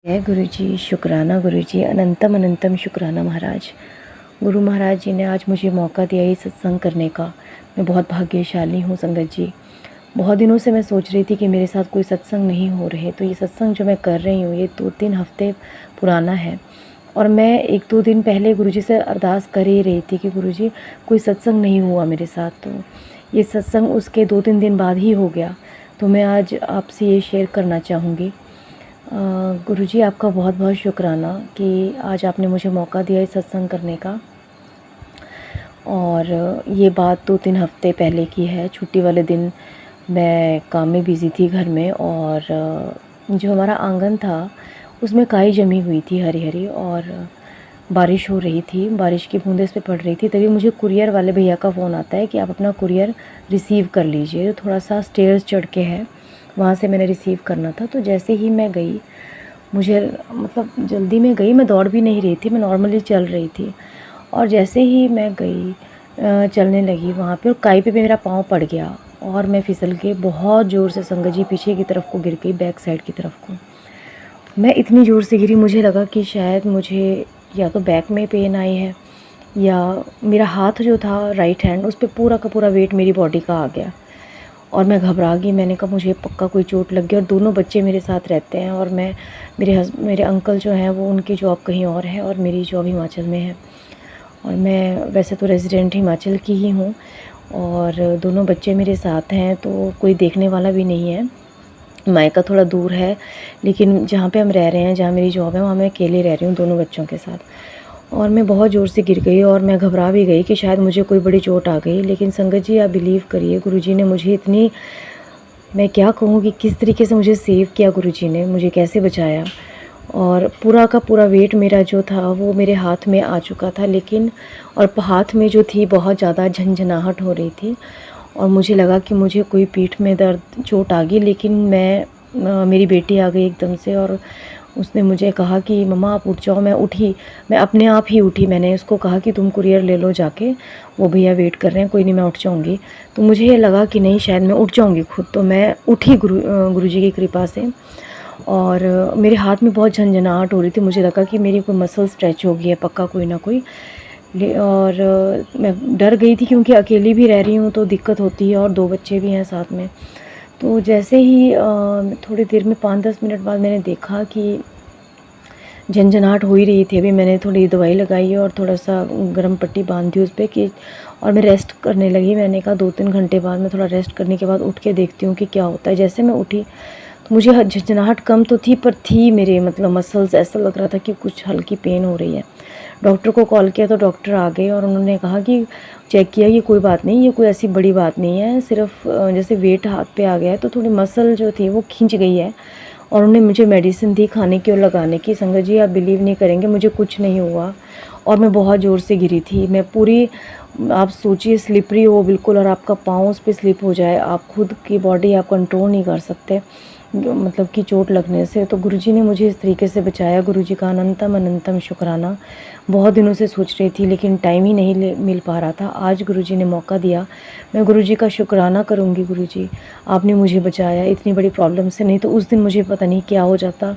जय गुरु जी, शुक्राना गुरु जी, अनंतम अनंतम शुक्राना महाराज। गुरु महाराज जी ने आज मुझे मौका दिया ये सत्संग करने का। मैं बहुत भाग्यशाली हूँ संगत जी। बहुत दिनों से मैं सोच रही थी कि मेरे साथ कोई सत्संग नहीं हो रहे, तो ये सत्संग जो मैं कर रही हूँ ये 2-3 हफ्ते पुराना है। और मैं 1-2 दिन पहले गुरु जी से अरदास कर ही रही थी कि गुरु जी कोई सत्संग नहीं हुआ मेरे साथ, तो ये सत्संग उसके 2-3 दिन बाद ही हो गया। तो मैं आज आपसे ये शेयर करना चाहूँगी। गुरुजी आपका बहुत बहुत शुक्राना कि आज आपने मुझे मौका दिया इस सत्संग करने का। और ये बात 2-3 हफ्ते पहले की है। छुट्टी वाले दिन मैं काम में बिज़ी थी घर में, और जो हमारा आंगन था उसमें काई जमी हुई थी हरी हरी, और बारिश हो रही थी, बारिश की बूंदें इस पे पड़ रही थी। तभी मुझे कुरियर वाले भैया का फ़ोन आता है कि आप अपना कुरियर रिसीव कर लीजिए। थोड़ा सा स्टेयर्स चढ़ के है, वहाँ से मैंने रिसीव करना था। तो जैसे ही मैं गई, मुझे मतलब जल्दी में गई, मैं दौड़ भी नहीं रही थी, मैं नॉर्मली चल रही थी। और जैसे ही मैं गई चलने लगी वहाँ पे, और काई पे मेरा पाँव पड़ गया और मैं फिसल के बहुत ज़ोर से संगत जी पीछे की तरफ को गिर गई, बैक साइड की तरफ को। मैं इतनी ज़ोर से गिरी, मुझे लगा कि शायद मुझे या तो बैक में पेन आई है, या मेरा हाथ जो था राइट हैंड, उस पर पूरा का पूरा वेट मेरी बॉडी का आ गया। और मैं घबरा गई, मैंने कहा मुझे पक्का कोई चोट लग गई। और दोनों बच्चे मेरे साथ रहते हैं, और मैं मेरे अंकल जो हैं वो, उनकी जॉब कहीं और है और मेरी जॉब हिमाचल में है। और मैं वैसे तो रेजिडेंट हिमाचल की ही हूँ, और दोनों बच्चे मेरे साथ हैं, तो कोई देखने वाला भी नहीं है। मायका थोड़ा दूर है, लेकिन जहाँ पे हम रह रहे हैं, जहाँ मेरी जॉब है, वहाँ मैं अकेले रह रही हूँ दोनों बच्चों के साथ। और मैं बहुत ज़ोर से गिर गई, और मैं घबरा भी गई कि शायद मुझे कोई बड़ी चोट आ गई। लेकिन संगत जी आप बिलीव करिए, गुरुजी ने मुझे इतनी, मैं क्या कहूँ कि किस तरीके से मुझे सेव किया, गुरुजी ने मुझे कैसे बचाया। और पूरा का पूरा वेट मेरा जो था वो मेरे हाथ में आ चुका था, लेकिन और हाथ में जो थी बहुत ज़्यादा झंझनाहट हो रही थी, और मुझे लगा कि मुझे कोई पीठ में दर्द चोट आ गई। लेकिन मेरी बेटी आ गई एकदम से, और उसने मुझे कहा कि मम्मा आप उठ जाओ। मैं उठी, मैं अपने आप ही उठी। मैंने उसको कहा कि तुम कुरियर ले लो जाके, वो भैया वेट कर रहे हैं, कोई नहीं मैं उठ जाऊँगी। तो मुझे ये लगा कि नहीं, शायद मैं उठ जाऊँगी खुद। तो मैं उठी गुरुजी की कृपा से। और मेरे हाथ में बहुत झंझनाहट हो रही थी, मुझे लगा कि मेरी कोई मसल स्ट्रेच हो गई है पक्का, कोई ना कोई। और मैं डर गई थी, क्योंकि अकेली भी रह रही हूँ तो दिक्कत होती है, और 2 बच्चे भी हैं साथ में। तो जैसे ही थोड़ी देर में 5-10 मिनट बाद मैंने देखा कि झंझनाहट हो ही रही थी। अभी मैंने थोड़ी दवाई लगाई और थोड़ा सा गर्म पट्टी बांध दी उस पर कि, और मैं रेस्ट करने लगी। मैंने कहा 2-3 घंटे बाद मैं थोड़ा रेस्ट करने के बाद उठ के देखती हूँ कि क्या होता है। जैसे मैं उठी तो मुझे झंझनाहट कम तो थी, पर थी मेरे मतलब मसल्स, ऐसा लग रहा था कि कुछ हल्की पेन हो रही है। डॉक्टर को कॉल किया तो डॉक्टर आ गए, और उन्होंने कहा कि चेक किया, ये कोई बात नहीं, ये कोई ऐसी बड़ी बात नहीं है, सिर्फ जैसे वेट हाथ पे आ गया है तो थोड़ी मसल जो थी वो खींच गई है। और उन्होंने मुझे मेडिसिन दी खाने की और लगाने की। संगत जी आप बिलीव नहीं करेंगे, मुझे कुछ नहीं हुआ, और मैं बहुत ज़ोर से गिरी थी। मैं पूरी, आप सोचिए स्लिपरी हो बिल्कुल, और आपका पाँव उस पर स्लिप हो जाए, आप खुद की बॉडी आप कंट्रोल नहीं कर सकते, मतलब कि चोट लगने से। तो गुरुजी ने मुझे इस तरीके से बचाया। गुरुजी का अनंतम अनंतम शुक्राना। बहुत दिनों से सोच रही थी, लेकिन टाइम ही नहीं मिल पा रहा था। आज गुरुजी ने मौका दिया, मैं गुरुजी का शुक्राना करूँगी। गुरुजी आपने मुझे बचाया इतनी बड़ी प्रॉब्लम से, नहीं तो उस दिन मुझे पता नहीं क्या हो जाता,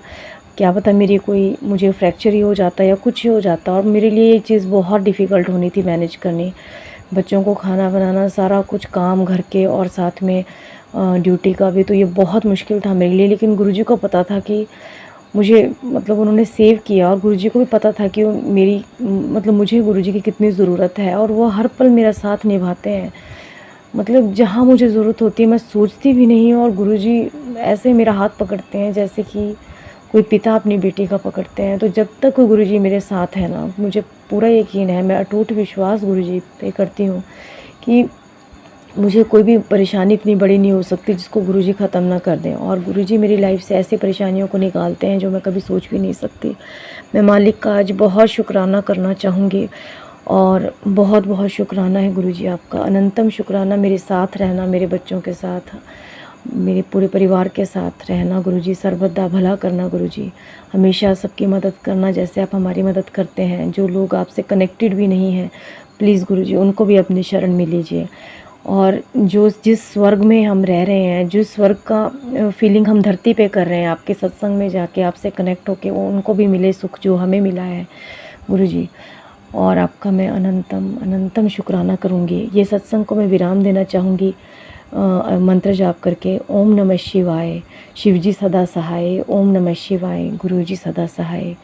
क्या पता मेरी कोई, मुझे फ्रैक्चर ही हो जाता या कुछ ही हो जाता। और मेरे लिए ये चीज़ बहुत डिफ़िकल्ट होनी थी मैनेज करनी, बच्चों को खाना बनाना, सारा कुछ काम घर के, और साथ में ड्यूटी का भी। तो ये बहुत मुश्किल था मेरे लिए। लेकिन गुरुजी को पता था कि मुझे, मतलब उन्होंने सेव किया, और गुरुजी को भी पता था कि मेरी, मतलब मुझे गुरुजी की कितनी ज़रूरत है, और वो हर पल मेरा साथ निभाते हैं। मतलब जहाँ मुझे ज़रूरत होती है मैं सोचती भी नहीं हूँ, और गुरुजी ऐसे मेरा हाथ पकड़ते हैं जैसे कि कोई पिता अपनी बेटी का पकड़ते हैं। तो जब तक गुरुजी मेरे साथ है ना, मुझे पूरा यकीन है, मैं अटूट विश्वास गुरुजी पे करती हूँ कि मुझे कोई भी परेशानी इतनी बड़ी नहीं हो सकती जिसको गुरुजी ख़त्म ना कर दें। और गुरुजी मेरी लाइफ से ऐसी परेशानियों को निकालते हैं जो मैं कभी सोच भी नहीं सकती। मैं मालिक का आज बहुत शुक्राना करना चाहूँगी, और बहुत बहुत शुक्राना है गुरुजी आपका, अनंतम शुक्राना। मेरे साथ रहना, मेरे बच्चों के साथ, मेरे पूरे परिवार के साथ रहना गुरुजी, सर्वदा भला करना गुरुजी, हमेशा सबकी मदद करना जैसे आप हमारी मदद करते हैं। जो लोग आपसे कनेक्टेड भी नहीं हैं, प्लीज़ गुरुजी उनको भी अपनी शरण में लीजिए। और जो जिस स्वर्ग में हम रह रहे हैं, जिस स्वर्ग का फीलिंग हम धरती पे कर रहे हैं, आपके सत्संग में जाके आपसे कनेक्ट होके वो उनको भी मिले सुख जो हमें मिला है गुरुजी। और आपका मैं अनंतम अनंतम शुक्राना करूँगी। ये सत्संग को मैं विराम देना चाहूँगी मंत्र जाप करके, ओम नमः शिवाय, शिवजी सदा सहाय, ओम नमः शिवाय, गुरुजी सदा सहाय,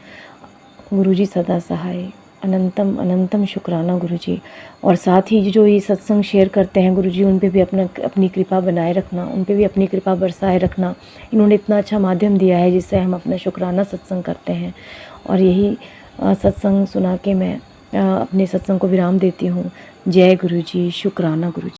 गुरुजी सदा सहाय। अनंतम अनंतम शुक्राना गुरुजी। और साथ ही जो ये सत्संग शेयर करते हैं गुरुजी, उन पे भी अपनी कृपा बनाए रखना, उन पे भी अपनी कृपा बरसाए रखना। इन्होंने इतना अच्छा माध्यम दिया है जिससे हम अपना शुक्राना सत्संग करते हैं। और यही सत्संग सुना के मैं अपने सत्संग को विराम देती हूँ। जय गुरुजी, शुक्राना गुरुजी।